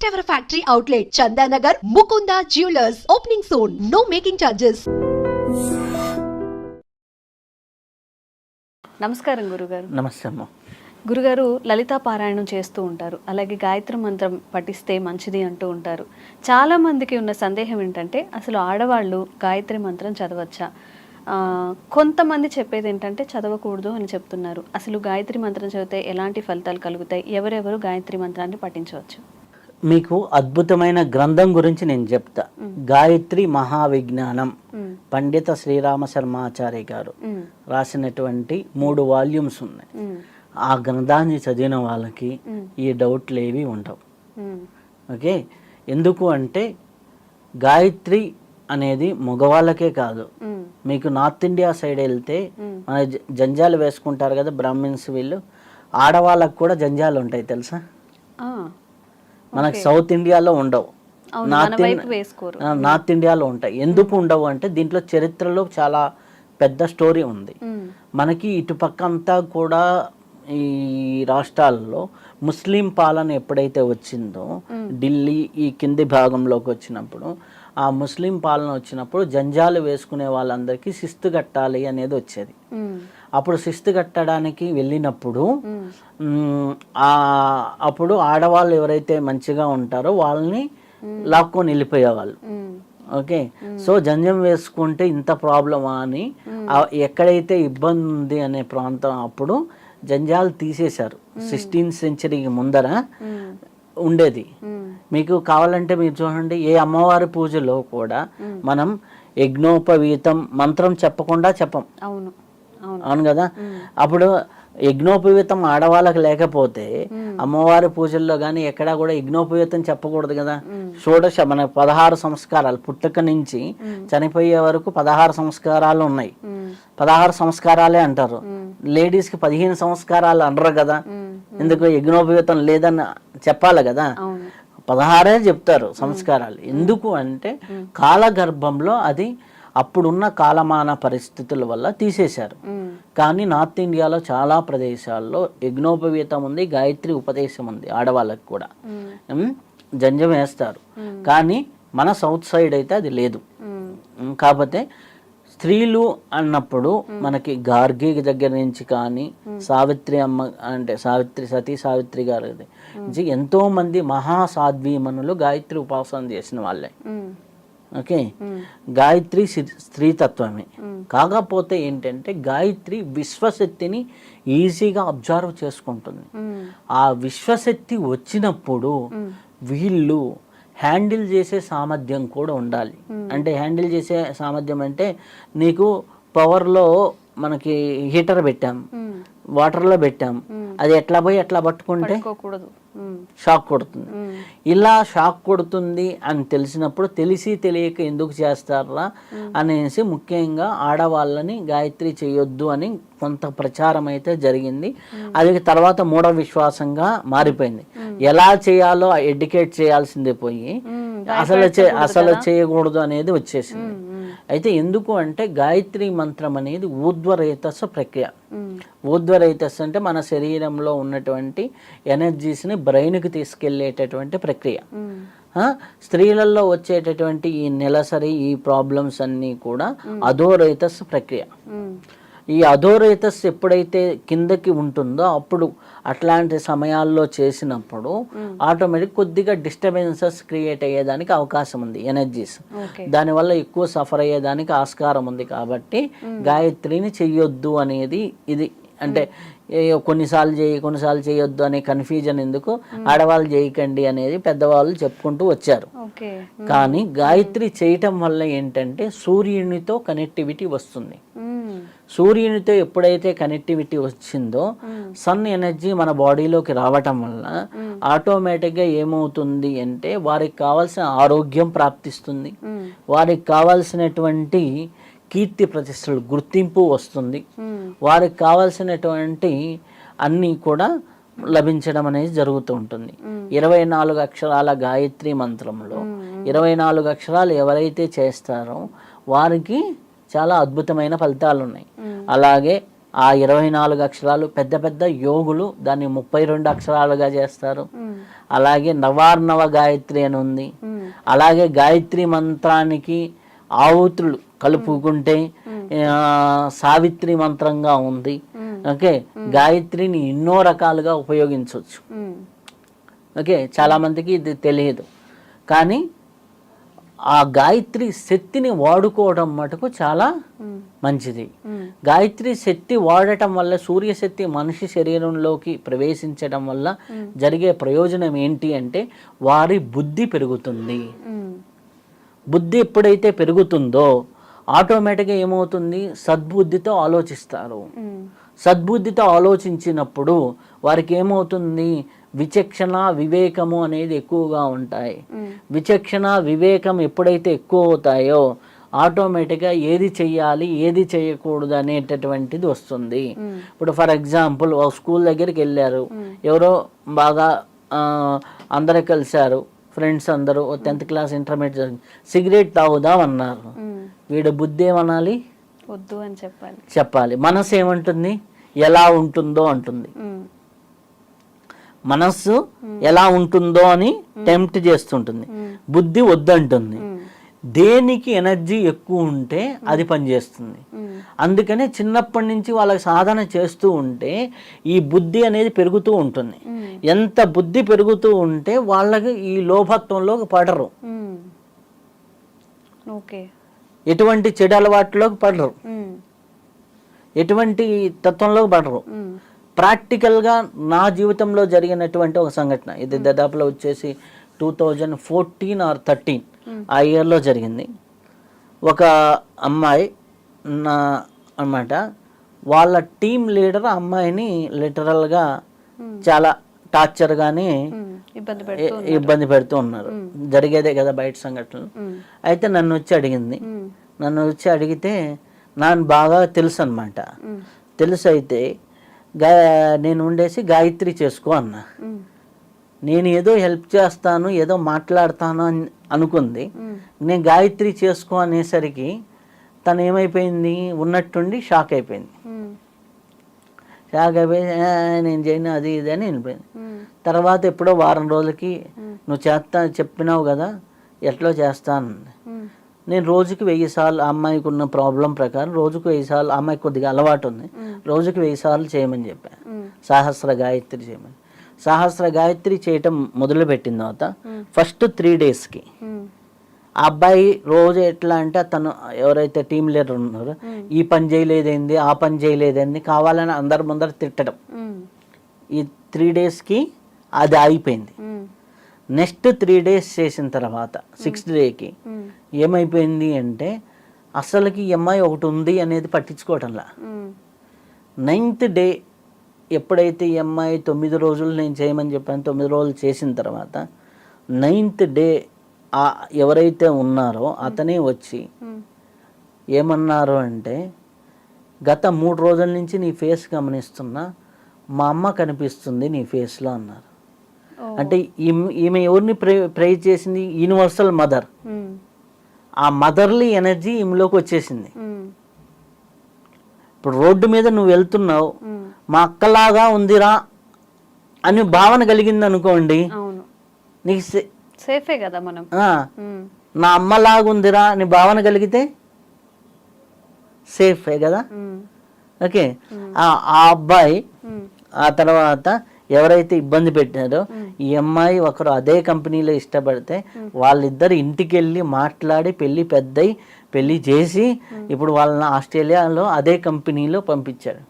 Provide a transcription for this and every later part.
ever factory outlet, Chandanagar, Mukunda Jewelers, opening soon. No making charges. నమస్కారం గురుగారు. నమస్తే అమ్మ. గురుగారు లలితా పారాయణం చేస్తూ ఉంటారు, అలాగే గాయత్రి మంత్రం పఠిస్తే మంచిది అంటూ ఉంటారు. చాలా మందికి ఉన్న సందేహం ఏంటంటే అసలు ఆడవాళ్ళు గాయత్రి మంత్రం చదవచ్చా? కొంతమంది చెప్పేది ఏంటంటే చదవకూడదు అని చెప్తున్నారు. అసలు గాయత్రి మంత్రం చదివితే ఎలాంటి ఫలితాలు కలుగుతాయి? ఎవరెవరు గాయత్రి మంత్రాన్ని పఠించవచ్చు? మీకు అద్భుతమైన గ్రంథం గురించి నేను చెప్తా. గాయత్రి మహావిజ్ఞానం పండిత శ్రీరామ శర్మాచార్య గారు రాసినటువంటి 3 వాల్యూమ్స్ ఉన్నాయి. ఆ గ్రంథాన్ని చదివిన వాళ్ళకి ఈ డౌట్లు ఏవి ఉండవు. ఓకే, ఎందుకు అంటే గాయత్రి అనేది మగవాళ్ళకే కాదు, మీకు నార్త్ ఇండియా సైడ్ వెళ్తే మన జంజాలు వేసుకుంటారు కదా బ్రాహ్మిన్స్, వీళ్ళు ఆడవాళ్ళకు కూడా జంజాలు ఉంటాయి తెలుసా? మనకు సౌత్ ఇండియాలో ఉండవు, నార్త్ ఇండియాలో ఉంటాయి. ఎందుకు ఉండవు అంటే దీంట్లో చరిత్రలో చాలా పెద్ద స్టోరీ ఉంది. మనకి ఇటుపక్క అంతా కూడా ఈ రాష్ట్రాల్లో ముస్లిం పాలన ఎప్పుడైతే వచ్చిందో, ఢిల్లీ ఈ కింది భాగంలోకి వచ్చినప్పుడు, ఆ ముస్లిం పాలన వచ్చినప్పుడు జంజాలు వేసుకునే వాళ్ళందరికీ శిస్తు కట్టాలి అనేది వచ్చేది. అప్పుడు శిస్తు కట్టడానికి వెళ్ళినప్పుడు అప్పుడు ఆడవాళ్ళు ఎవరైతే మంచిగా ఉంటారో వాళ్ళని లాక్కొని వెళ్ళిపోయేవాళ్ళు. ఓకే, సో జంజం వేసుకుంటే ఇంత ప్రాబ్లమా అని ఎక్కడైతే ఇబ్బంది ఉంది అనే ప్రాంతం అప్పుడు జంజాలు తీసేశారు. 16th సెంచరీకి ముందర ఉండేది. మీకు కావాలంటే మీరు చూడండి, ఏ అమ్మవారి పూజలో కూడా మనం యజ్ఞోపవీతం మంత్రం చెప్పకుండా చెప్పం. అవును కదా. అప్పుడు యజ్ఞోపవీతం ఆడవాళ్ళకి లేకపోతే అమ్మవారి పూజల్లో కానీ ఎక్కడా కూడా యజ్ఞోపవీతం చెప్పకూడదు కదా. షోడశ మన 16 సంస్కారాలు, పుట్టుక నుంచి చనిపోయే వరకు 16 సంస్కారాలు ఉన్నాయి. 16 సంస్కారాలే అంటారు. లేడీస్కి 15 సంస్కారాలు అనరు కదా. ఎందుకు? యజ్ఞోపవీతం లేదని చెప్పాలి కదా. 16 చెప్తారు సంస్కారాలు. ఎందుకు అంటే కాలగర్భంలో అది అప్పుడున్న కాలమాన పరిస్థితుల వల్ల తీసేశారు. కానీ నార్త్ ఇండియాలో చాలా ప్రదేశాల్లో యజ్ఞోపవీతం ఉంది, గాయత్రి ఉపదేశం ఉంది. ఆడవాళ్ళకి కూడా జంజం వేస్తారు. కానీ మన సౌత్ సైడ్ అయితే అది లేదు. కాకపోతే స్త్రీలు అన్నప్పుడు మనకి గార్గి దగ్గర నుంచి కానీ సావిత్రి అమ్మ అంటే సతీ సావిత్రి గారు ఎంతో మంది మహాసాధ్వీమణులు గాయత్రి ఉపాసన చేసిన వాళ్ళే. ఓకే, గాయత్రి స్త్రీతత్వమే. కాకపోతే ఏంటంటే గాయత్రి విశ్వశక్తిని ఈజీగా అబ్జర్వ్ చేసుకుంటుంది. ఆ విశ్వశక్తి వచ్చినప్పుడు వీళ్ళు హ్యాండిల్ చేసే సామర్థ్యం కూడా ఉండాలి. అంటే హ్యాండిల్ చేసే సామర్థ్యం అంటే నీకు పవర్లో మనకి హీటర్ పెట్టాం, వాటర్లో పెట్టాం, అది ఎట్లా పోయి ఎట్లా పట్టుకుంటే షాక్ కొడుతుంది. ఇలా షాక్ కొడుతుంది అని తెలిసినప్పుడు తెలిసి తెలియక ఎందుకు చేస్తారా అనేసి ముఖ్యంగా ఆడవాళ్ళని గాయత్రి చేయొద్దు అని కొంత ప్రచారం అయితే జరిగింది. అది తర్వాత మూఢ విశ్వాసంగా మారిపోయింది. ఎలా చేయాలో ఎడ్యుకేట్ చేయాల్సిందే పోయి అసలు చేయకూడదు అనేది వచ్చేసింది. అయితే ఎందుకు అంటే గాయత్రి మంత్రం అనేది ఊర్ధ్వరేతస్సు ప్రక్రియ. ఊర్ధ్వరేతస్సు అంటే మన శరీరంలో ఉన్నటువంటి ఎనర్జీస్ని బ్రెయిన్కి తీసుకెళ్లేటటువంటి ప్రక్రియ. స్త్రీలలో వచ్చేటటువంటి ఈ నెలసరి ఈ ప్రాబ్లమ్స్ అన్నీ కూడా అధోరేతస్సు ప్రక్రియ. ఈ అధోరేతస్ ఎప్పుడైతే కిందకి ఉంటుందో అప్పుడు అట్లాంటి సమయాల్లో చేసినప్పుడు ఆటోమేటిక్ కొద్దిగా డిస్టర్బెన్సెస్ క్రియేట్ అయ్యేదానికి అవకాశం ఉంది, ఎనర్జీస్. దానివల్ల ఎక్కువ సఫర్ అయ్యేదానికి ఆస్కారం ఉంది. కాబట్టి గాయత్రిని చెయ్యొద్దు అనేది ఇది. అంటే కొన్నిసార్లు చేయొద్దు అనే కన్ఫ్యూజన్ ఎందుకు, ఆడవాళ్ళు చేయకండి అనేది పెద్దవాళ్ళు చెప్పుకుంటూ వచ్చారు. కానీ గాయత్రి చేయటం వల్ల ఏంటంటే సూర్యునితో కనెక్టివిటీ వస్తుంది. సూర్యునితో ఎప్పుడైతే కనెక్టివిటీ వచ్చిందో సన్ ఎనర్జీ మన బాడీలోకి రావటం వల్ల ఆటోమేటిక్గా ఏమవుతుంది అంటే వారికి కావాల్సిన ఆరోగ్యం ప్రాప్తిస్తుంది, వారికి కావాల్సినటువంటి కీర్తి ప్రతిష్టలు గుర్తింపు వస్తుంది, వారికి కావాల్సినటువంటి అన్నీ కూడా లభించడం అనేది జరుగుతూ ఉంటుంది. 24 అక్షరాల గాయత్రి మంత్రంలో 24 అక్షరాలు ఎవరైతే చేస్తారో వారికి చాలా అద్భుతమైన ఫలితాలు ఉన్నాయి. అలాగే ఆ 24 అక్షరాలు పెద్ద పెద్ద యోగులు దాన్ని 32 అక్షరాలుగా చేస్తారు. అలాగే నవార్ణవ గాయత్రి అని ఉంది. అలాగే గాయత్రి మంత్రానికి ఆవుతులు కలుపుకుంటే సావిత్రి మంత్రంగా ఉంది. ఓకే, గాయత్రిని ఎన్నో రకాలుగా ఉపయోగించవచ్చు. ఓకే, చాలా మందికి ఇది తెలియదు. కానీ ఆ గాయత్రి శక్తిని వాడుకోవడం మటుకు చాలా మంచిది. గాయత్రి శక్తి వాడటం వల్ల, సూర్యశక్తి మనిషి శరీరంలోకి ప్రవేశించడం వల్ల జరిగే ప్రయోజనం ఏంటి అంటే వారి బుద్ధి పెరుగుతుంది. బుద్ధి ఎప్పుడైతే పెరుగుతుందో ఆటోమేటిక్గా ఏమవుతుంది, సద్బుద్ధితో ఆలోచిస్తారు. సద్బుద్ధితో ఆలోచించినప్పుడు వారికి ఏమవుతుంది, విచక్షణ వివేకము అనేది ఎక్కువగా ఉంటాయి. విచక్షణ వివేకం ఎప్పుడైతే ఎక్కువ అవుతాయో ఆటోమేటిక్గా ఏది చెయ్యాలి ఏది చేయకూడదు అనేటటువంటిది వస్తుంది. ఇప్పుడు ఫర్ ఎగ్జాంపుల్ స్కూల్ దగ్గరికి వెళ్ళారు, ఎవరో బాగా అందరూ కలిశారు, ఫ్రెండ్స్ అందరూ 10th క్లాస్ ఇంటర్మీడియట్, సిగరెట్ తాగుదాం అన్నారు. వీడు బుద్ధి ఏమనాలి, వద్దు అని చెప్పాలి. మనసు ఏమంటుంది, ఎలా ఉంటుందో అంటుంది. మనస్సు ఎలా ఉంటుందో అని టెంప్ట్ చేస్తుంటుంది, బుద్ధి వద్దంటుంది. దేనికి ఎనర్జీ ఎక్కువ ఉంటే అది పనిచేస్తుంది. అందుకనే చిన్నప్పటి నుంచి వాళ్ళకి సాధన చేస్తూ ఉంటే ఈ బుద్ధి అనేది పెరుగుతూ ఉంటుంది. ఎంత బుద్ధి పెరుగుతూ ఉంటే వాళ్ళకి ఈ లోభత్వంలోకి పడరు, ఎటువంటి చెడు అలవాట్లోకి పడరు, ఎటువంటి తత్వంలోకి పడరు. ప్రాక్టికల్గా నా జీవితంలో జరిగినటువంటి ఒక సంఘటన, ఇది దాదాపులో వచ్చేసి 2014 or 13 ఆ ఇయర్లో జరిగింది. ఒక అమ్మాయి నా అన్నమాట, వాళ్ళ టీమ్ లీడర్ అమ్మాయిని లిటరల్గా చాలా టార్చర్గానే ఇబ్బంది పెడుతూ ఉన్నారు. జరిగేదే కదా బయట సంఘటనలు. అయితే నన్ను వచ్చి అడిగితే నాకు బాగా తెలుసు అనమాట. తెలుసు అయితే నేను ఉండేసి గాయత్రి చేసుకో అన్నా. నేను ఏదో హెల్ప్ చేస్తాను, ఏదో మాట్లాడతాను అని అనుకుంది. నేను గాయత్రి చేసుకో అనేసరికి తను ఏమైపోయింది, ఉన్నట్టుండి షాక్ అయిపోయింది. నేను చేయను అది ఇది అని వెళ్ళిపోయింది. తర్వాత ఎప్పుడో వారం రోజులకి నువ్వు చెప్పినావు కదా, ఎట్లా చేస్తాను. నేను రోజుకి 1000 సార్లు, అమ్మాయికి ఉన్న ప్రాబ్లం ప్రకారం రోజుకు 1000 సార్లు, అమ్మాయికి కొద్దిగా అలవాటు ఉంది, రోజుకి 1000 సార్లు చేయమని చెప్పాను. సహస్ర గాయత్రి చేయమని. సహస్ర గాయత్రి చేయటం మొదలుపెట్టిన తర్వాత ఫస్ట్ 3 డేస్కి ఆ అబ్బాయి రోజు ఎట్లా అంటే, తను ఎవరైతే టీం లీడర్ ఉన్నారో ఈ పని చేయలేదేంది ఆ పని చేయలేదేంది కావాలని అందరి ముందర తిట్టడం. ఈ 3 డేస్కి అది ఆగిపోయింది. నెక్స్ట్ 3 డేస్ చేసిన తర్వాత 6th డేకి ఏమైపోయింది అంటే అసలుకి ఈ అమ్మాయి ఒకటి ఉంది అనేది పట్టించుకోవటంలా. 9th డే ఎప్పుడైతే ఈ అమ్మాయి 9 రోజులు నేను చేయమని చెప్పాను, 9 రోజులు చేసిన తర్వాత 9th డే ఎవరైతే ఉన్నారో అతనే వచ్చి ఏమన్నారు అంటే, గత 3 రోజుల నుంచి నీ ఫేస్ గమనిస్తున్నా, మా అమ్మ కనిపిస్తుంది నీ ఫేస్లో అన్నారు. అంటే ఈమె ఎవరిని ప్రేజ్ చేసింది, యూనివర్సల్ మదర్. ఆ మదర్లీ ఎనర్జీ ఈమెలోకి వచ్చేసింది. ఇప్పుడు రోడ్డు మీద నువ్వు వెళ్తున్నావు, మా అక్కలాగా ఉందిరా అని భావన కలిగింది అనుకోండి, నీకు సేఫే కదా మనం. నా అమ్మలాగా ఉందిరా అని భావన కలిగితే సేఫే కదా. ఓకే, ఆ అబ్బాయి ఆ తర్వాత ఎవరైతే ఇబ్బంది పెట్టారో ఈ అమ్మాయి ఒకరు అదే కంపెనీలో ఇష్టపడితే వాళ్ళిద్దరు ఇంటికి వెళ్ళి మాట్లాడి పెళ్లి చేసి ఇప్పుడు వాళ్ళని ఆస్ట్రేలియాలో అదే కంపెనీలో పంపించాడు.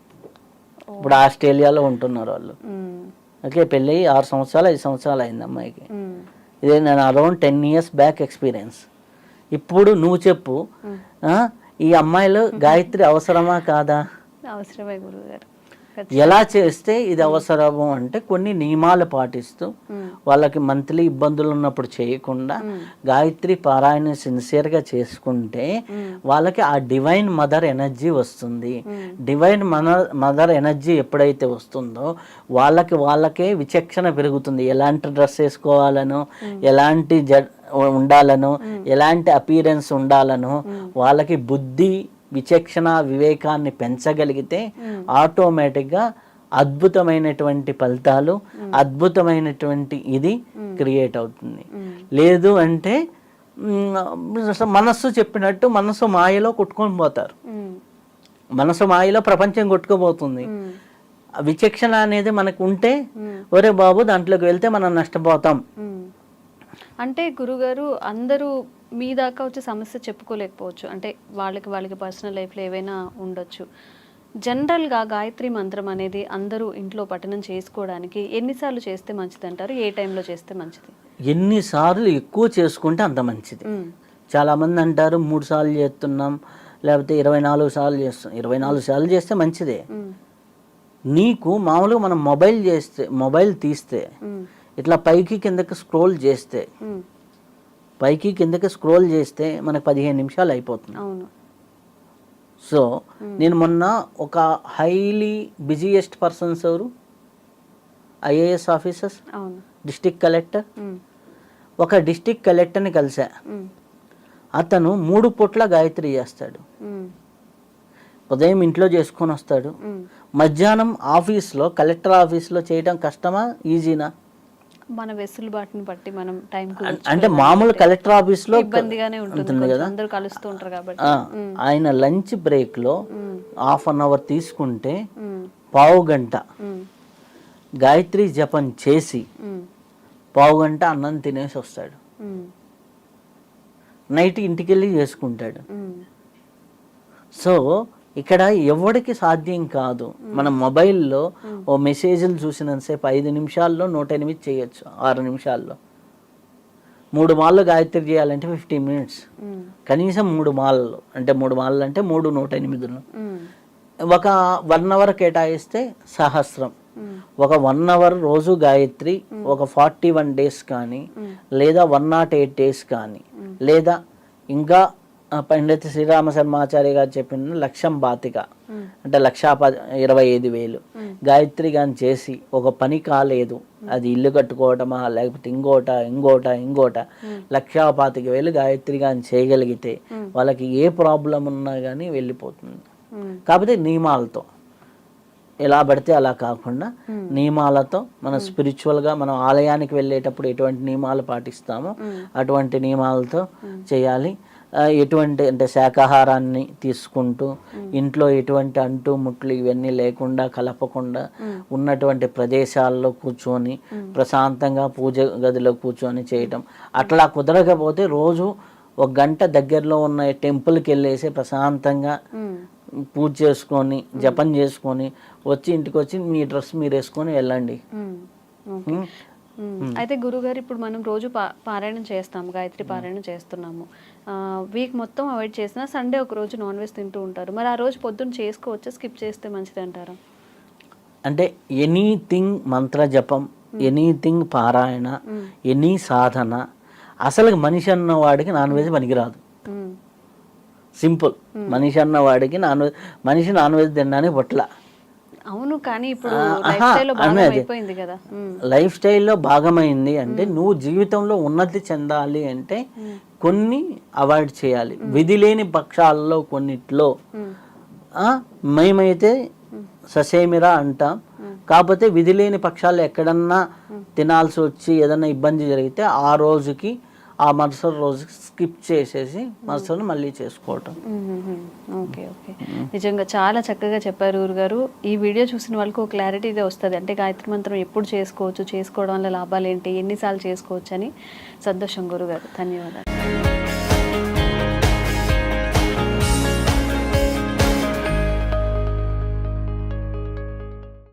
ఇప్పుడు ఆస్ట్రేలియాలో ఉంటున్నారు వాళ్ళు. ఓకే, పెళ్ళి 6 సంవత్సరాలు 5 సంవత్సరాలు అయింది అమ్మాయికి. ఇదే నేను అరౌండ్ 10 years బ్యాక్ ఎక్స్పీరియన్స్. ఇప్పుడు నువ్వు చెప్పు, ఈ అమ్మాయిలో గాయత్రి అవసరమా కాదా? అవసరమే గురువుగారు. ఎలా చేస్తే ఇది అవసరము అంటే కొన్ని నియమాలు పాటిస్తూ, వాళ్ళకి మంత్లీ ఇబ్బందులు ఉన్నప్పుడు చేయకుండా గాయత్రి పారాయణ సిన్సియర్గా చేసుకుంటే వాళ్ళకి ఆ డివైన్ మదర్ ఎనర్జీ వస్తుంది. డివైన్ మదర్ ఎనర్జీ ఎప్పుడైతే వస్తుందో వాళ్ళకే విచక్షణ పెరుగుతుంది. ఎలాంటి డ్రెస్ వేసుకోవాలనో, ఎలాంటి ఉండాలనో, ఎలాంటి అపీరెన్స్ ఉండాలనో వాళ్ళకి బుద్ధి విచక్షణ వివేకాన్ని పెంచగలిగితే ఆటోమేటిక్గా అద్భుతమైనటువంటి ఫలితాలు, అద్భుతమైనటువంటి ఇది క్రియేట్ అవుతుంది. లేదు అంటే మనస్సు చెప్పినట్టు మనసు మాయలో కొట్టుకొని పోతారు. మనసు మాయలో ప్రపంచం కొట్టుకుపోతుంది. విచక్షణ అనేది మనకు ఉంటే ఒరే బాబు దాంట్లోకి వెళ్తే మనం నష్టపోతాం. అంటే గురుగారు అందరూ మీ దాకా వచ్చి సమస్య చెప్పుకోలేకపోవచ్చు, అంటే వాళ్ళకి పర్సనల్ లైఫ్లో ఏవైనా ఉండొచ్చు. జనరల్గా గాయత్రి మంత్రం అనేది అందరూ ఇంట్లో పఠనం చేసుకోవడానికి ఎన్నిసార్లు చేస్తే మంచిది అంటారు? ఏ టైంలో చేస్తే మంచిది? ఎన్నిసార్లు ఎక్కువ చేసుకుంటే అంత మంచిది. చాలామంది అంటారు 3 సార్లు చేస్తున్నాం, లేకపోతే 24 సార్లు చేస్తాం. 24 సార్లు చేస్తే మంచిదే. నీకు మామూలుగా మనం మొబైల్ తీస్తే ఇట్లా పైకి కిందకి స్క్రోల్ చేస్తే మనకు 15 నిమిషాలు అయిపోతుంది. సో నేను మొన్న ఒక హైలీ బిజీయెస్ట్ పర్సన్స్ ఎవరు, ఐఏఎస్ ఆఫీసర్స్, డిస్ట్రిక్ట్ కలెక్టర్. ఒక డిస్ట్రిక్ట్ కలెక్టర్ని కలిసా. అతను 3 పూట్ల గాయత్రి చేస్తాడు. ఉదయం ఇంట్లో చేసుకొని వస్తాడు, మధ్యాహ్నం ఆఫీస్లో కలెక్టర్ ఆఫీస్లో చేయడం కష్టమా ఈజీనా? మన వెసులుబాటుని బట్టి మనం టైం అంటే మామూలు కలెక్టర్ ఆఫీస్లో ఇబ్బందిగానే ఉంటుంది కదా, అందరూ కలుస్తూ ఉంటారు కాబట్టి. ఆయన లంచ్ బ్రేక్లో ½ అన్ అవర్ తీసుకుంటే పావు గంట గాయత్రి జపం చేసి పావు గంట అన్నం తినేసి వస్తాడు. నైట్ ఇంటికి వెళ్ళి చేసుకుంటాడు. సో ఇక్కడ ఎవరికి సాధ్యం కాదు. మన మొబైల్లో ఓ మెసేజ్లు చూసినంతసేపు 5 నిమిషాల్లో 108 చేయొచ్చు, 6 నిమిషాల్లో. 3 మాలలు గాయత్రి చేయాలంటే 15 మినిట్స్, కనీసం 3 మాలలు అంటే 3 మాలలు అంటే 3 108. ఒక 1 అవర్ కేటాయిస్తే సహస్రం. ఒక 1 అవర్ రోజు గాయత్రి ఒక 41 days కానీ, లేదా 108 days కానీ, లేదా ఇంకా పండిత శ్రీరామ శర్మాచార్య గారు చెప్పిన 1,00,000 బాతిక అంటే 1,25,000 గాయత్రి గాని చేసి ఒక పని కాలేదు, అది ఇల్లు కట్టుకోవటమా లేకపోతే ఇంకోట 1,25,000 గాయత్రి గాని చేయగలిగితే వాళ్ళకి ఏ ప్రాబ్లం ఉన్నా కానీ వెళ్ళిపోతుంది. కాకపోతే నియమాలతో, ఎలా పడితే అలా కాకుండా నియమాలతో మనం స్పిరిచువల్గా మనం ఆలయానికి వెళ్ళేటప్పుడు ఎటువంటి నియమాలు పాటిస్తామో అటువంటి నియమాలతో చేయాలి. ఎటువంటి అంటే శాకాహారాన్ని తీసుకుంటూ ఇంట్లో ఎటువంటి అంటు ముట్లు ఇవన్నీ లేకుండా కలపకుండా ఉన్నటువంటి ప్రదేశాల్లో కూర్చొని ప్రశాంతంగా పూజ గదిలో కూర్చొని చేయటం. అట్లా కుదరకపోతే రోజు 1 గంట దగ్గరలో ఉన్న టెంపుల్కి వెళ్ళేసి ప్రశాంతంగా పూజ చేసుకొని జపం చేసుకొని వచ్చి ఇంటికి వచ్చి మీ డ్రెస్ మీరు వేసుకొని వెళ్ళండి. అయితే గురుగారు ఇప్పుడు మనం రోజు పారాయణం చేస్తాము, గాయత్రి పారాయణం చేస్తున్నాము, వీక్ మొత్తం అవాయిడ్ చేసినా సండే ఒక రోజు నాన్ వెజ్ తింటూ ఉంటారు. మరి ఆ రోజు పొద్దున్న చేసుకోవచ్చా, స్కిప్ చేస్తే మంచిది అంటారా? అంటే ఎనీథింగ్ మంత్ర జపం, ఎనీథింగ్ పారాయణ, ఎనీ సాధన, అసలు మనిషి అన్నవాడికి నాన్ వెజ్ పనికిరాదు. సింపుల్. మనిషి అన్నవాడికి మనిషి నాన్ వెజ్ తినడానికి పొట్ల. అవును, కానీ ఇప్పుడు లైఫ్ స్టైల్లో భాగమైపోయింది కదా. లైఫ్ స్టైల్లో భాగమైంది అంటే నువ్వు జీవితంలో ఉన్నతి చెందాలి అంటే కొన్ని అవాయిడ్ చేయాలి. విధి లేని పక్షాల్లో కొన్నిట్లో మేమైతే ససేమిరా అంటాం. కాకపోతే విధి లేని పక్షాలు ఎక్కడన్నా తినాల్సి వచ్చి ఏదన్నా ఇబ్బంది జరిగితే ఆ రోజుకి ఆ మరుసటి రోజుకి స్కిప్ చేసేసి మరుసటి మళ్ళీ చేసుకోవటం. ఓకే ఓకే, నిజంగా చాలా చక్కగా చెప్పారు గురుగారు. ఈ వీడియో చూసిన వాళ్ళకి ఒక క్లారిటీ వస్తుంది, అంటే గాయత్రి మంత్రం ఎప్పుడు చేసుకోవచ్చు, చేసుకోవడం వల్ల లాభాలు ఏంటి, ఎన్నిసార్లు చేసుకోవచ్చు అని. సంతోషం గురుగారు, ధన్యవాదాలు.